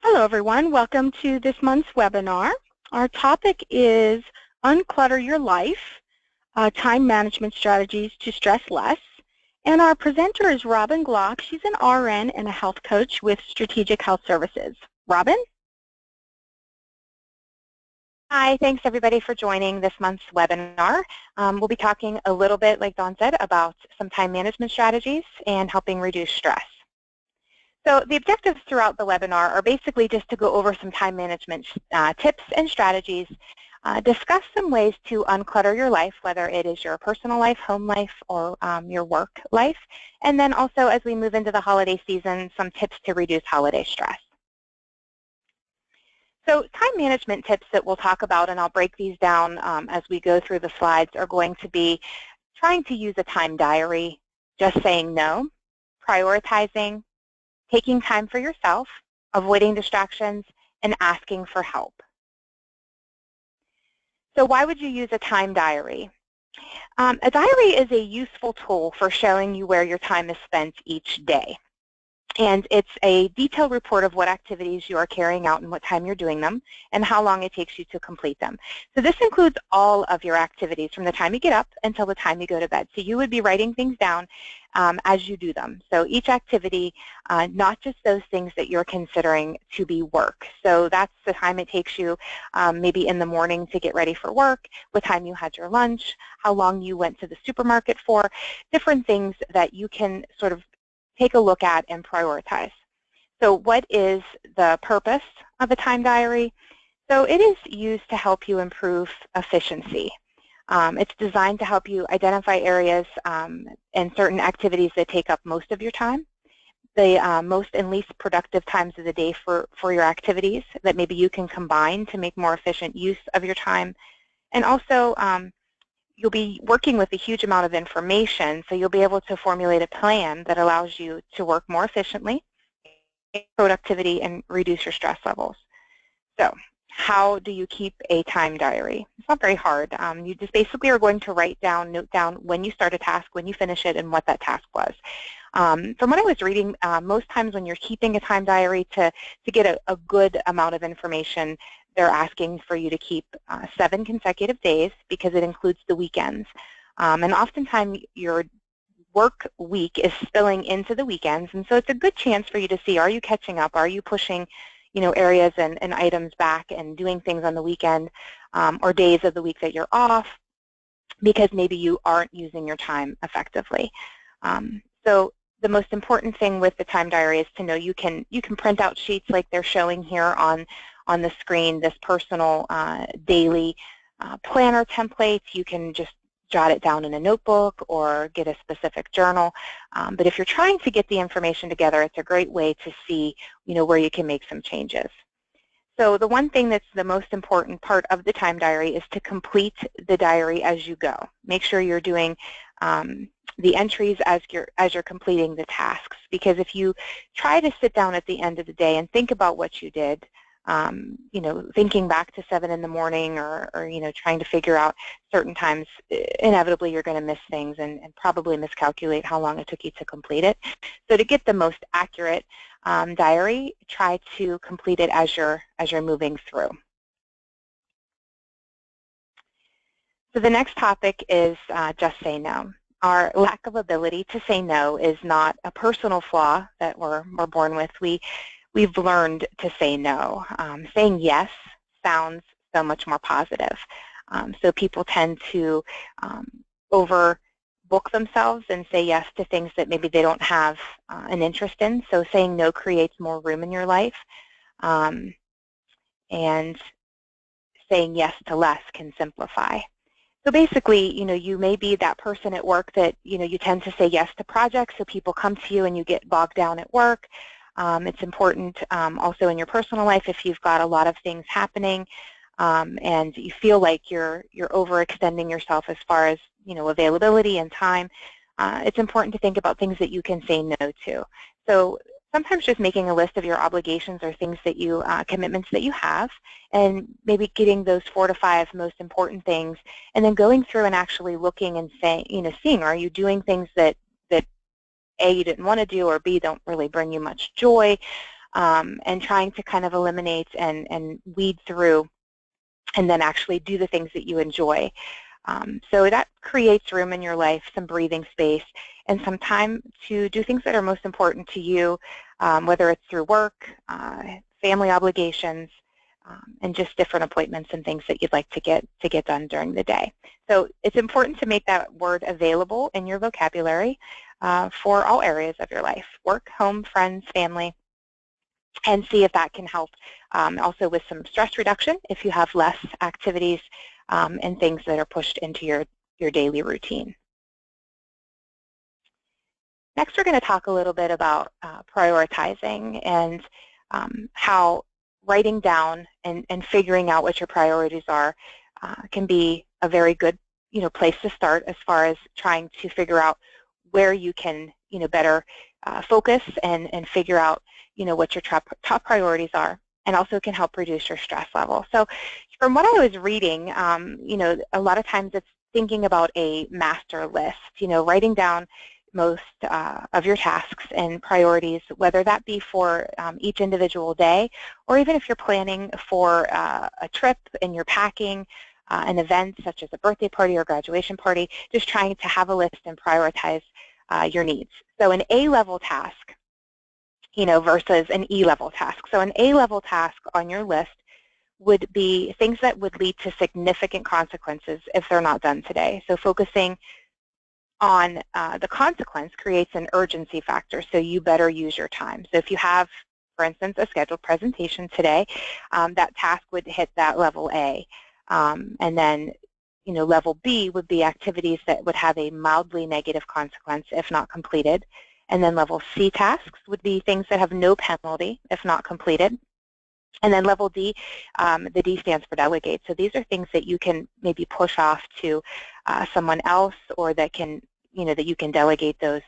Hello everyone, welcome to this month's webinar. Our topic is Unclutter Your Life, Time Management Strategies to Stress Less. And our presenter is Robin Glock. She's an RN and a health coach with Strategic Health Services. Robin? Hi, thanks everybody for joining this month's webinar. We'll be talking a little bit, like Dawn said, about some time management strategies and helping reduce stress. So the objectives throughout the webinar are basically just to go over some time management tips and strategies, discuss some ways to unclutter your life, whether it is your personal life, home life, or your work life, and then also as we move into the holiday season, some tips to reduce holiday stress. So time management tips that we'll talk about, and I'll break these down as we go through the slides, are going to be trying to use a time diary, just saying no, prioritizing, taking time for yourself, avoiding distractions, and asking for help. So why would you use a time diary? A diary is a useful tool for showing you where your time is spent each day. And it's a detailed report of what activities you are carrying out and what time you're doing them and how long it takes you to complete them. So this includes all of your activities from the time you get up until the time you go to bed. So you would be writing things down as you do them. So each activity, not just those things that you're considering to be work. So that's the time it takes you maybe in the morning to get ready for work, what time you had your lunch, how long you went to the supermarket for, different things that you can sort of take a look at and prioritize. So what is the purpose of a time diary? So it is used to help you improve efficiency. It's designed to help you identify areas and certain activities that take up most of your time, the most and least productive times of the day for your activities that maybe you can combine to make more efficient use of your time. And also, you'll be working with a huge amount of information, so you'll be able to formulate a plan that allows you to work more efficiently, productivity, and reduce your stress levels. So how do you keep a time diary? It's not very hard. You just basically are going to note down when you start a task, when you finish it, and what that task was. From what I was reading, most times when you're keeping a time diary to get a good amount of information, they're asking for you to keep 7 consecutive days because it includes the weekends. And oftentimes your work week is spilling into the weekends, and so it's a good chance for you to see, are you catching up? Are you pushing areas and items back and doing things on the weekend or days of the week that you're off because maybe you aren't using your time effectively. So the most important thing with the time diary is to know you can print out sheets like they're showing here on the screen, this personal daily planner template. You can just jot it down in a notebook or get a specific journal. But if you're trying to get the information together, it's a great way to see where you can make some changes. So the one thing that's the most important part of the time diary is to complete the diary as you go. Make sure you're doing the entries as you're completing the tasks, because if you try to sit down at the end of the day and think about what you did, thinking back to 7 in the morning or trying to figure out certain times, inevitably you're going to miss things and probably miscalculate how long it took you to complete it. So to get the most accurate diary, try to complete it as you're moving through. So the next topic is just say no. Our lack of ability to say no is not a personal flaw that we're born with. We've learned to say no. Saying yes sounds so much more positive. So people tend to overbook themselves and say yes to things that maybe they don't have an interest in. So saying no creates more room in your life. And saying yes to less can simplify. So basically, you may be that person at work that, you tend to say yes to projects, so people come to you and you get bogged down at work. It's important also in your personal life if you've got a lot of things happening and you feel like you're overextending yourself as far as availability and time. It's important to think about things that you can say no to. So sometimes just making a list of your obligations or things that you commitments that you have, and maybe getting those 4 to 5 most important things, and then going through and actually looking and saying, seeing, are you doing things that A, you didn't want to do, or B, don't really bring you much joy, and trying to kind of eliminate and weed through and then actually do the things that you enjoy. So that creates room in your life, some breathing space, and some time to do things that are most important to you, whether it's through work, family obligations, and just different appointments and things that you'd like to get done during the day. So it's important to make that word available in your vocabulary for all areas of your life: work, home, friends, family, and see if that can help also with some stress reduction if you have less activities and things that are pushed into your daily routine. Next, we're going to talk a little bit about prioritizing and how writing down and figuring out what your priorities are can be a very good place to start as far as trying to figure out where you can better focus and figure out what your top priorities are, and also can help reduce your stress level. So from what I was reading, a lot of times it's thinking about a master list, writing down most of your tasks and priorities, whether that be for each individual day, or even if you're planning for a trip and you're packing an event such as a birthday party or graduation party, just trying to have a list and prioritize your needs. So an A-level task, versus an E-level task. So an A-level task on your list would be things that would lead to significant consequences if they're not done today. So focusing on the consequence creates an urgency factor, so you better use your time. So if you have, for instance, a scheduled presentation today, that task would hit that level A. And then, level B would be activities that would have a mildly negative consequence if not completed. And then level C tasks would be things that have no penalty if not completed. And then level D, the D stands for delegate. So these are things that you can maybe push off to someone else, or that can, that you can delegate those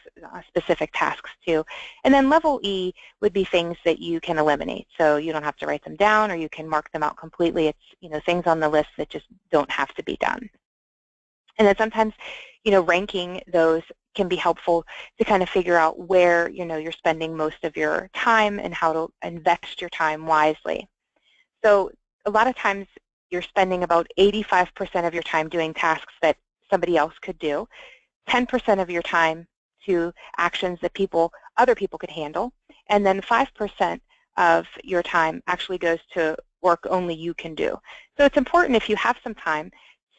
specific tasks to. And then level E would be things that you can eliminate. So you don't have to write them down, or you can mark them out completely. It's, things on the list that just don't have to be done. And then sometimes, ranking those can be helpful to kind of figure out where, you're spending most of your time and how to invest your time wisely. So a lot of times you're spending about 85% of your time doing tasks that somebody else could do, 10% of your time to actions that other people could handle, and then 5% of your time actually goes to work only you can do. So it's important, if you have some time,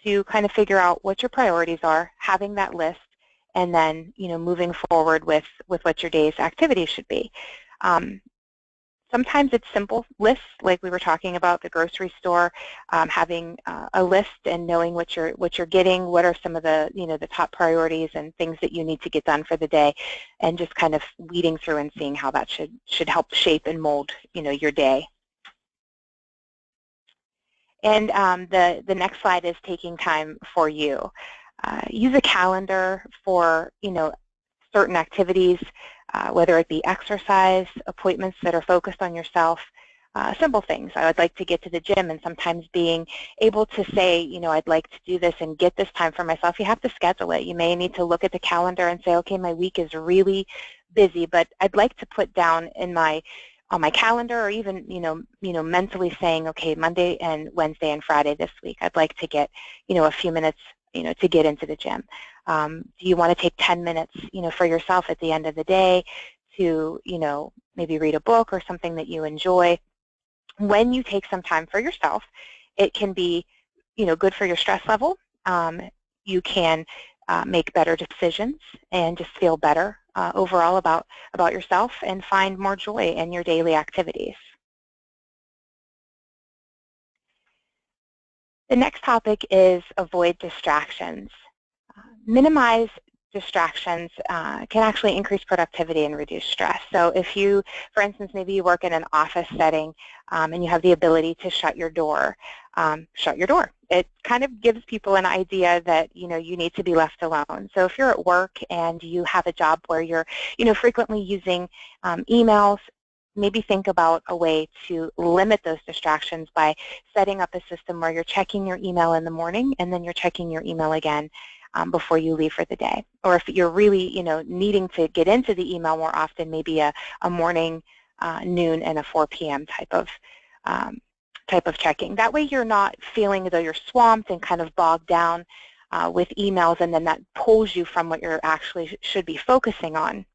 to kind of figure out what your priorities are, having that list, and then moving forward with what your day's activities should be. Sometimes it's simple lists, like we were talking about the grocery store, having a list and knowing what you're getting, what are some of the the top priorities and things that you need to get done for the day, and just kind of weeding through and seeing how that should help shape and mold your day. And the next slide is taking time for you. Use a calendar for certain activities, whether it be exercise, appointments that are focused on yourself, simple things. I would like to get to the gym, and sometimes being able to say, I'd like to do this and get this time for myself, you have to schedule it. You may need to look at the calendar and say, okay, my week is really busy, but I'd like to put down on my calendar, or even mentally saying, okay, Monday and Wednesday and Friday this week, I'd like to get a few minutes to get into the gym. Do you want to take 10 minutes for yourself at the end of the day to maybe read a book or something that you enjoy? When you take some time for yourself, it can be good for your stress level. You can make better decisions and just feel better overall about yourself, and find more joy in your daily activities. The next topic is avoid distractions. Minimize distractions can actually increase productivity and reduce stress. So if you, for instance, maybe you work in an office setting and you have the ability to shut your door, shut your door. It kind of gives people an idea that you need to be left alone. So if you're at work and you have a job where you're frequently using emails, maybe think about a way to limit those distractions by setting up a system where you're checking your email in the morning and then you're checking your email again before you leave for the day. Or if you're really needing to get into the email more often, maybe a morning noon and a 4 p.m. type of checking. That way you're not feeling as though you're swamped and kind of bogged down with emails, and then that pulls you from what you're actually should be focusing on.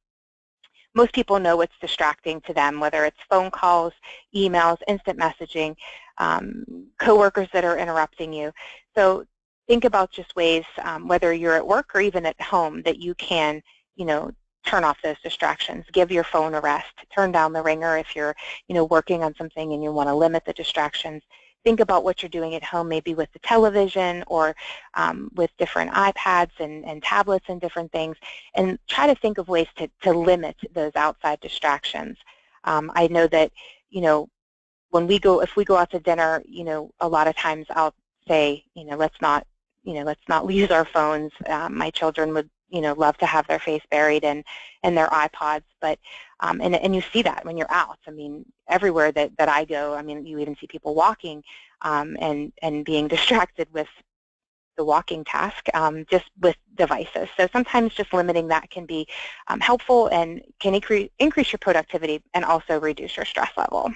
Most people know what's distracting to them, whether it's phone calls, emails, instant messaging, coworkers that are interrupting you. So think about just ways, whether you're at work or even at home, that you can, turn off those distractions. Give your phone a rest. Turn down the ringer if you're, working on something and you want to limit the distractions. Think about what you're doing at home, maybe with the television or with different iPads and tablets and different things, and try to think of ways to limit those outside distractions. I know that, when if we go out to dinner, a lot of times I'll say, let's not use our phones. My children would, love to have their face buried in their iPods, but and you see that when you're out. I mean, everywhere that I go, I mean, you even see people walking and being distracted with the walking task, just with devices. So sometimes just limiting that can be helpful and can increase your productivity and also reduce your stress level.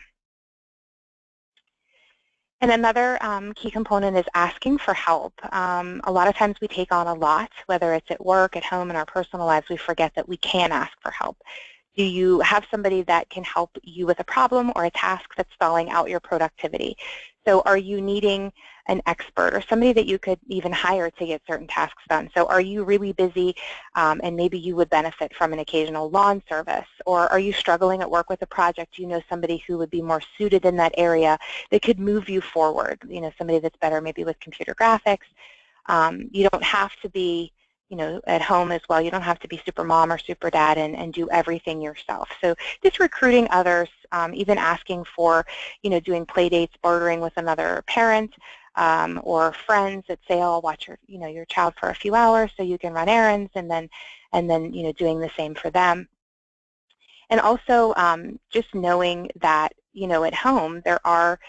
And another key component is asking for help. A lot of times we take on a lot, whether it's at work, at home, in our personal lives, we forget that we can ask for help. Do you have somebody that can help you with a problem or a task that's stalling out your productivity? So are you needing an expert or somebody that you could even hire to get certain tasks done? So are you really busy and maybe you would benefit from an occasional lawn service? Or are you struggling at work with a project? You know somebody who would be more suited in that area that could move you forward, somebody that's better maybe with computer graphics. You don't have to be at home as well. You don't have to be super mom or super dad and do everything yourself. So just recruiting others, even asking for, doing play dates, bartering with another parent or friends that say, oh, I'll watch your child for a few hours so you can run errands, and then doing the same for them. And also just knowing that, at home there are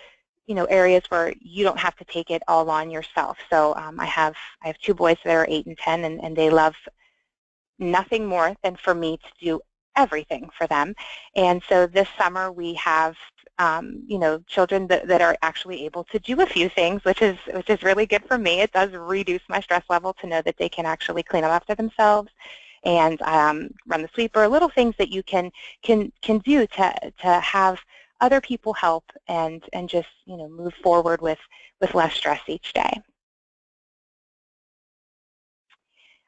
areas where you don't have to take it all on yourself. So I have 2 boys that are 8 and 10, and they love nothing more than for me to do everything for them. And so this summer we have children that are actually able to do a few things, which is really good for me. It does reduce my stress level to know that they can actually clean up after themselves and run the sweeper, little things that you can do to have other people help and just move forward with less stress each day.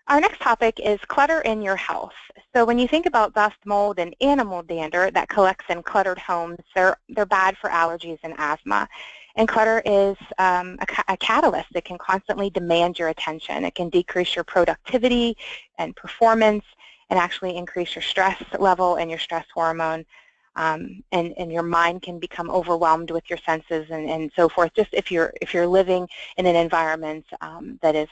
Our next topic is clutter in your house. So when you think about dust, mold, and animal dander that collects in cluttered homes, they're bad for allergies and asthma. And clutter is a catalyst that can constantly demand your attention. It can decrease your productivity and performance and actually increase your stress level and your stress hormone. And your mind can become overwhelmed with your senses and so forth, just if you're living in an environment that is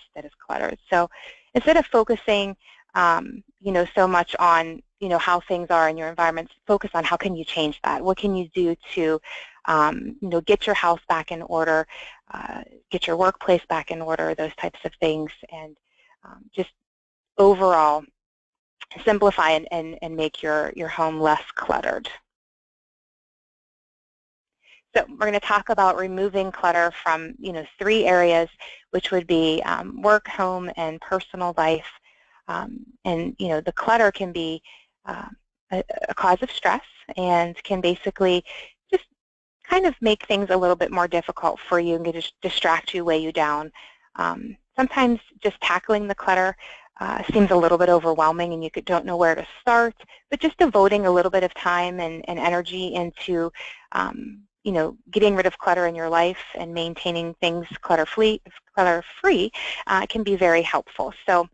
cluttered. So instead of focusing so much on how things are in your environment, focus on how can you change that. What can you do to get your house back in order, get your workplace back in order, those types of things, and just overall simplify and make your home less cluttered. So we're going to talk about removing clutter from 3 areas, which would be work, home, and personal life. And the clutter can be a cause of stress and can basically just kind of make things a little bit more difficult for you and just distract you, weigh you down. Sometimes just tackling the clutter seems a little bit overwhelming and you don't know where to start, but just devoting a little bit of time and energy into getting rid of clutter in your life and maintaining things clutter-free can be very helpful. So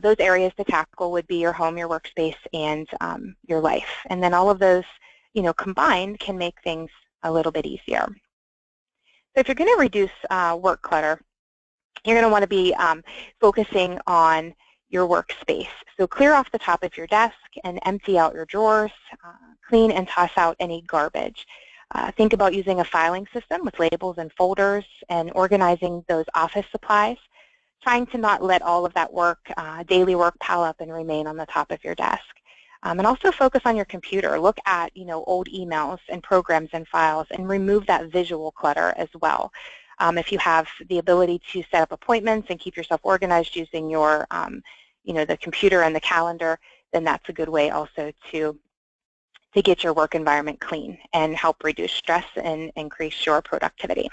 those areas to tackle would be your home, your workspace, and your life. And then all of those, combined can make things a little bit easier. So if you're going to reduce work clutter, you're going to want to be focusing on your workspace. So clear off the top of your desk and empty out your drawers, clean and toss out any garbage. Think about using a filing system with labels and folders and organizing those office supplies, trying to not let all of that work, daily work, pile up and remain on the top of your desk. And also focus on your computer. Look at, old emails and programs and files and remove that visual clutter as well. If you have the ability to set up appointments and keep yourself organized using your, the computer and the calendar, then that's a good way also to get your work environment clean and help reduce stress and increase your productivity.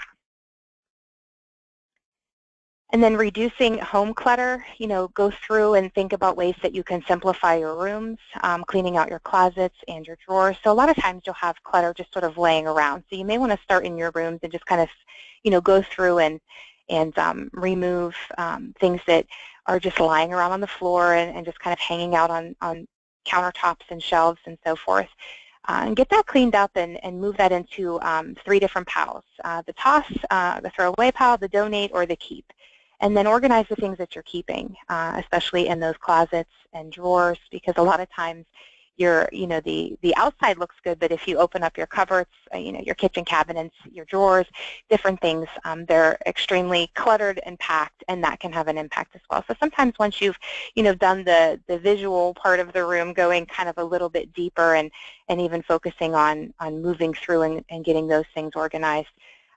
And then reducing home clutter, go through and think about ways that you can simplify your rooms, cleaning out your closets and your drawers. So a lot of times you'll have clutter just sort of laying around. So you may want to start in your rooms and just kind of, go through and remove things that are just lying around on the floor and just kind of hanging out on countertops and shelves and so forth. And get that cleaned up and move that into 3 different piles, the toss, the throwaway pile, the donate, or the keep. And then organize the things that you're keeping, especially in those closets and drawers, because a lot of times the outside looks good, but if you open up your cupboards, your kitchen cabinets, your drawers, different things, they're extremely cluttered and packed, and that can have an impact as well. So sometimes once you've, done the visual part of the room, going kind of a little bit deeper and even focusing on moving through and getting those things organized,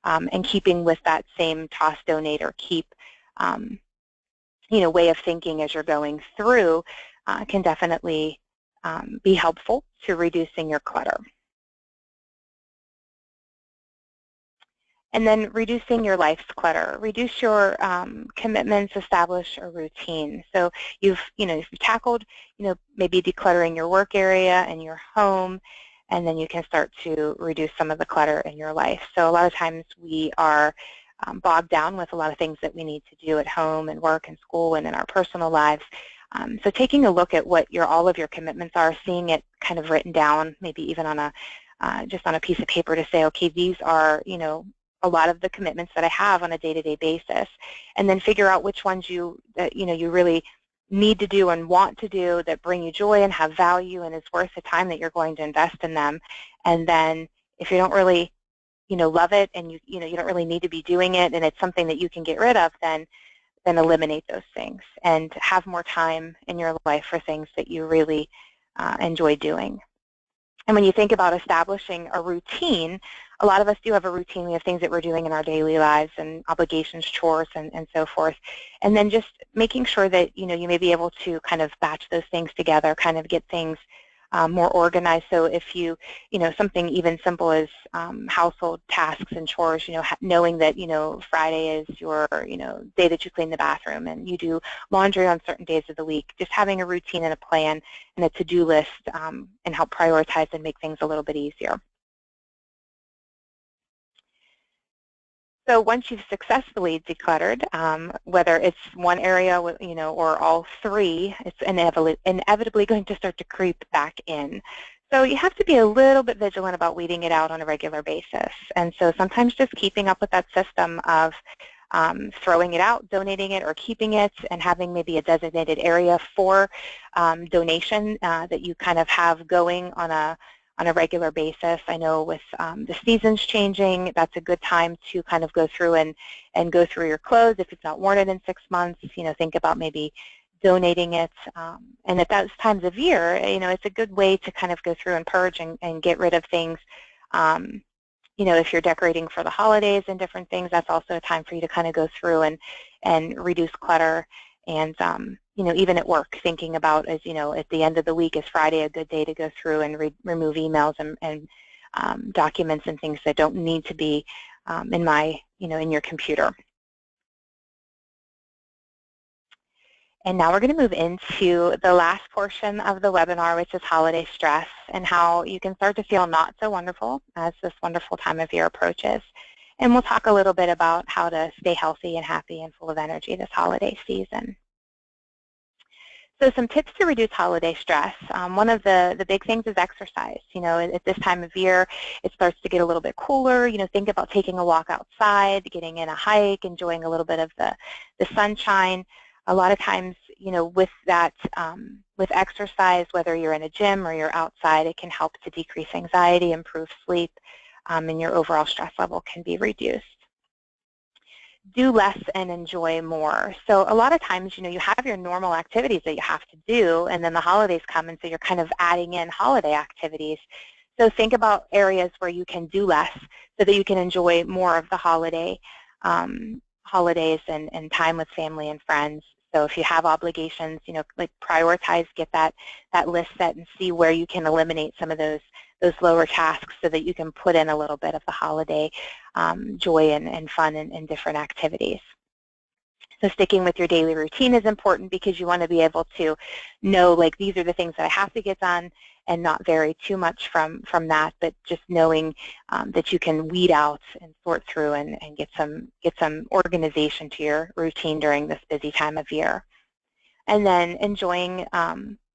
and keeping with that same toss, donate, or keep way of thinking as you're going through, can definitely be helpful to reducing your clutter. And then reducing your life's clutter. Reduce your commitments, establish a routine. So you've tackled, maybe decluttering your work area and your home, and then you can start to reduce some of the clutter in your life. So a lot of times we are bogged down with a lot of things that we need to do at home and work and school and in our personal lives. So taking a look at what all of your commitments are, seeing it kind of written down, maybe even on just on a piece of paper to say, okay, these are, a lot of the commitments that I have on a day-to-day basis, and then figure out which ones you really need to do and want to do that bring you joy and have value and is worth the time that you're going to invest in them. And then if you don't really love it and you don't really need to be doing it and it's something that you can get rid of, then eliminate those things and have more time in your life for things that you really enjoy doing. And when you think about establishing a routine, a lot of us do have a routine. We have things that we're doing in our daily lives and obligations, chores, and so forth. And then just making sure that you may be able to kind of batch those things together, kind of get things more organized. So if something even simple as household tasks and chores, knowing that, Friday is your, day that you clean the bathroom and you do laundry on certain days of the week, just having a routine and a plan and a to-do list and help prioritize and make things a little bit easier. So once you've successfully decluttered, whether it's one area, or all 3, it's inevitably going to start to creep back in. So you have to be a little bit vigilant about weeding it out on a regular basis. And so sometimes just keeping up with that system of throwing it out, donating it, or keeping it, and having maybe a designated area for donation that you kind of have going on a regular basis. I know with the seasons changing, that's a good time to kind of go through and go through your clothes. If you've not worn it in 6 months, think about maybe donating it. And at those times of year, it's a good way to kind of go through and purge and get rid of things. If you're decorating for the holidays and different things, that's also a time for you to kind of go through and reduce clutter. And even at work, thinking about at the end of the week, is Friday a good day to go through and remove emails and documents and things that don't need to be in your computer. And now we're going to move into the last portion of the webinar, which is holiday stress and how you can start to feel not so wonderful as this wonderful time of year approaches. And we'll talk a little bit about how to stay healthy and happy and full of energy this holiday season. So some tips to reduce holiday stress. One of the big things is exercise. At this time of year, it starts to get a little bit cooler. Think about taking a walk outside, getting in a hike, enjoying a little bit of the sunshine. A lot of times, with that, with exercise, whether you're in a gym or you're outside, it can help to decrease anxiety, improve sleep, and your overall stress level can be reduced. do less and enjoy more. So a lot of times, you have your normal activities that you have to do, and then the holidays come, and so you're kind of adding in holiday activities. So think about areas where you can do less so that you can enjoy more of the holidays and time with family and friends. So if you have obligations, like prioritize, get that list set and see where you can eliminate some of those lower tasks so that you can put in a little bit of the holiday joy and fun and different activities. So sticking with your daily routine is important because you want to be able to know, like, these are the things that I have to get done and not vary too much from that, but just knowing that you can weed out and sort through and get some organization to your routine during this busy time of year. And then enjoying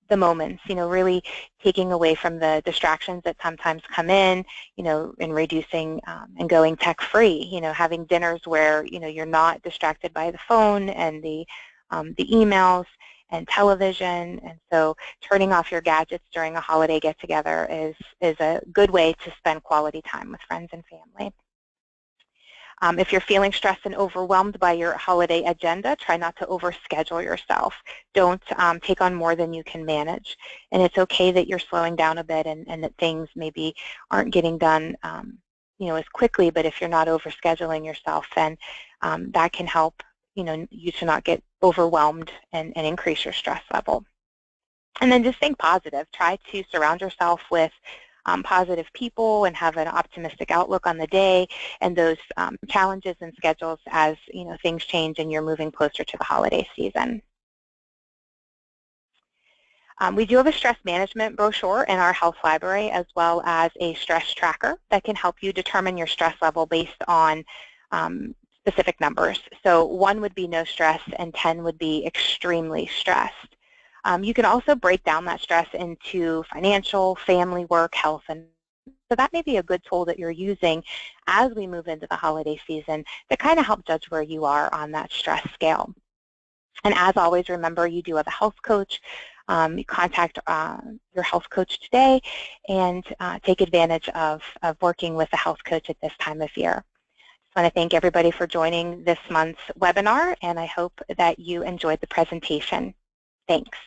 the moments, really taking away from the distractions that sometimes come in, and reducing and going tech-free, having dinners where, you're not distracted by the phone and the emails and television. And so turning off your gadgets during a holiday get-together is a good way to spend quality time with friends and family. If you're feeling stressed and overwhelmed by your holiday agenda, try not to overschedule yourself. Don't take on more than you can manage. And it's okay that you're slowing down a bit and that things maybe aren't getting done as quickly, but if you're not overscheduling yourself, then that can help you to not get overwhelmed and increase your stress level. And then just think positive. Try to surround yourself with positive people and have an optimistic outlook on the day and those challenges and schedules as things change and you're moving closer to the holiday season. We do have a stress management brochure in our health library, as well as a stress tracker that can help you determine your stress level based on specific numbers. So 1 would be no stress and 10 would be extremely stressed. You can also break down that stress into financial, family, work, health, and so that may be a good tool that you're using as we move into the holiday season to kind of help judge where you are on that stress scale. And as always, remember, you do have a health coach. You contact your health coach today and take advantage of working with a health coach at this time of year. I want to thank everybody for joining this month's webinar, and I hope that you enjoyed the presentation. Thanks.